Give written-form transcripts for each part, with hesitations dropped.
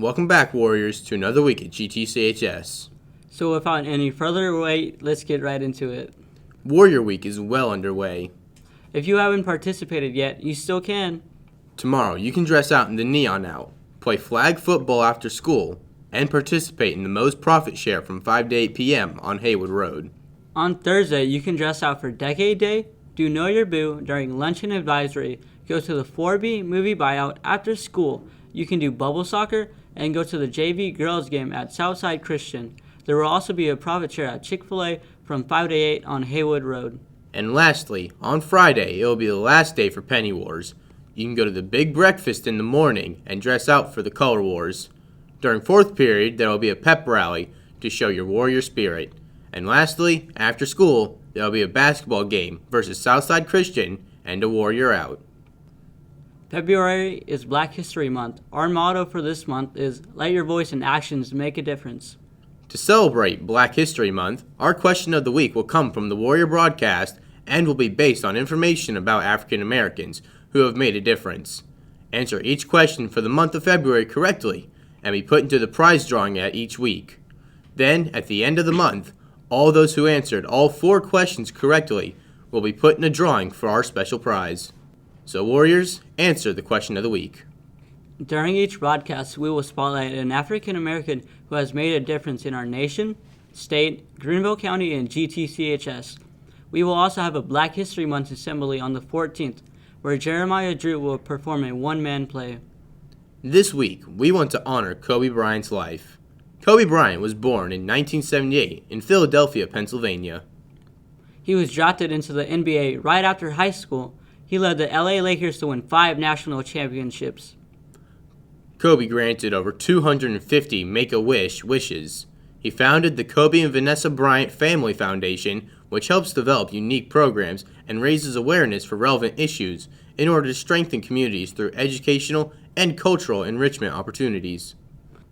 Welcome back, Warriors, to another week at GTCHS. So without any further wait, let's get right into it. Warrior Week is well underway. If you haven't participated yet, you still can. Tomorrow, you can dress out in the neon out, play flag football after school, and participate in the most profit share from 5 to 8 p.m. on Haywood Road. On Thursday, you can dress out for Decade Day, do Know Your Boo during lunch and advisory, go to the 4B movie buyout after school. You can do bubble soccer and go to the JV girls game at Southside Christian. There will also be a profit share at Chick-fil-A from 5 to 8 on Haywood Road. And lastly, on Friday, it will be the last day for Penny Wars. You can go to the big breakfast in the morning and dress out for the Color Wars. During fourth period, there will be a pep rally to show your warrior spirit. And lastly, after school, there will be a basketball game versus Southside Christian and a warrior out. February is Black History Month. Our motto for this month is let your voice and actions make a difference. To celebrate Black History Month, our question of the week will come from the Warrior broadcast and will be based on information about African Americans who have made a difference. Answer each question for the month of February correctly and be put into the prize drawing at each week. Then, at the end of the month, all those who answered all 4 questions correctly will be put in a drawing for our special prize. So, Warriors, answer the question of the week. During each broadcast, we will spotlight an African American who has made a difference in our nation, state, Greenville County, and GTCHS. We will also have a Black History Month assembly on the 14th, where Jeremiah Drew will perform a one-man play. This week, we want to honor Kobe Bryant's life. Kobe Bryant was born in 1978 in Philadelphia, Pennsylvania. He was drafted into the NBA right after high school. He led the LA Lakers to win 5 national championships. Kobe granted over 250 Make-A-Wish wishes. He founded the Kobe and Vanessa Bryant Family Foundation, which helps develop unique programs and raises awareness for relevant issues in order to strengthen communities through educational and cultural enrichment opportunities.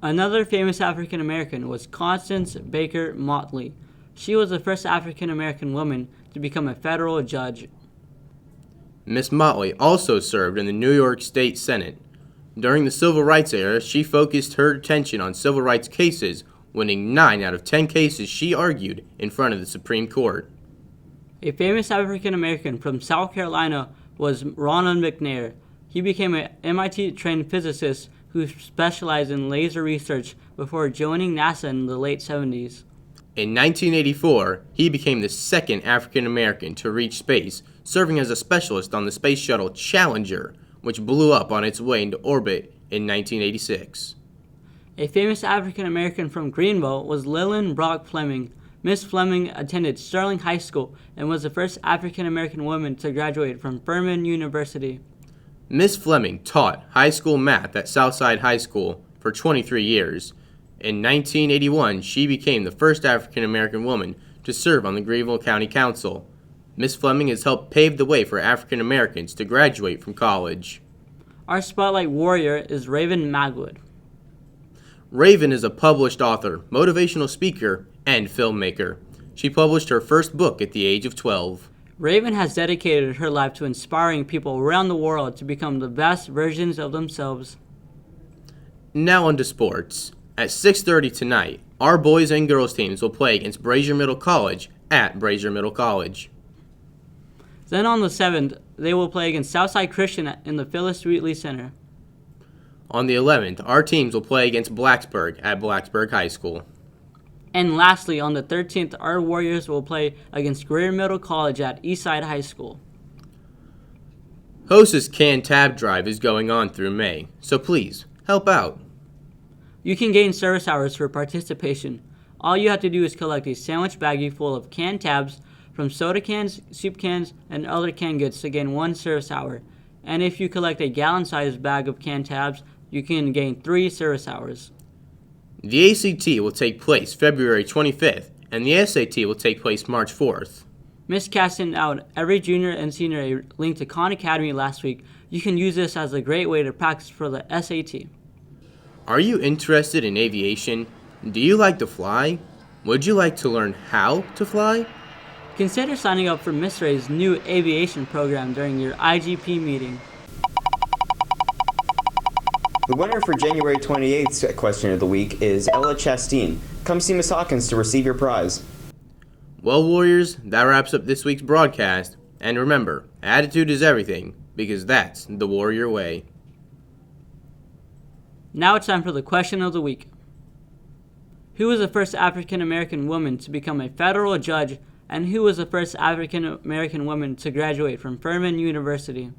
Another famous African American was Constance Baker Motley. She was the first African American woman to become a federal judge. Miss Motley also served in the New York State Senate. During the Civil Rights era, she focused her attention on civil rights cases, winning 9 out of 10 cases she argued in front of the Supreme Court. A famous African American from South Carolina was Ronald McNair. He became an MIT-trained physicist who specialized in laser research before joining NASA in the late 70s. In 1984, he became the second African American to reach space, serving as a specialist on the space shuttle Challenger, which blew up on its way into orbit in 1986. A famous African American from Greenville was Lillian Fleming. Miss Fleming attended Sterling High School and was the first African American woman to graduate from Furman University. Miss Fleming taught high school math at Southside High School for 23 years. In 1981, she became the first African American woman to serve on the Greenville County Council. Miss Fleming has helped pave the way for African Americans to graduate from college. Our Spotlight Warrior is Raven Magwood. Raven is a published author, motivational speaker, and filmmaker. She published her first book at the age of 12. Raven has dedicated her life to inspiring people around the world to become the best versions of themselves. Now on to sports. At 6:30 tonight, our boys and girls teams will play against Brazier Middle College at Brazier Middle College. Then on the 7th, they will play against Southside Christian in the Phyllis Wheatley Center. On the 11th, our teams will play against Blacksburg at Blacksburg High School. And lastly, on the 13th, our Warriors will play against Greer Middle College at Eastside High School. HOSA's Can Tab Drive is going on through May, so please, help out. You can gain service hours for participation. All you have to do is collect a sandwich baggie full of canned tabs from soda cans, soup cans, and other canned goods to gain 1 service hour. And if you collect a gallon-sized bag of canned tabs, you can gain 3 service hours. The ACT will take place February 25th, and the SAT will take place March 4th. Miss Cass sent out every junior and senior a link to Khan Academy last week. You can use this as a great way to practice for the SAT. Are you interested in aviation? Do you like to fly? Would you like to learn how to fly? Consider signing up for Miss Ray's new aviation program during your IGP meeting. The winner for January 28th's question of the week is Ella Chasteen. Come see Miss Hawkins to receive your prize. Well, Warriors, that wraps up this week's broadcast. And remember, attitude is everything, because that's the Warrior way. Now it's time for the question of the week. Who was the first African American woman to become a federal judge, and who was the first African American woman to graduate from Furman University?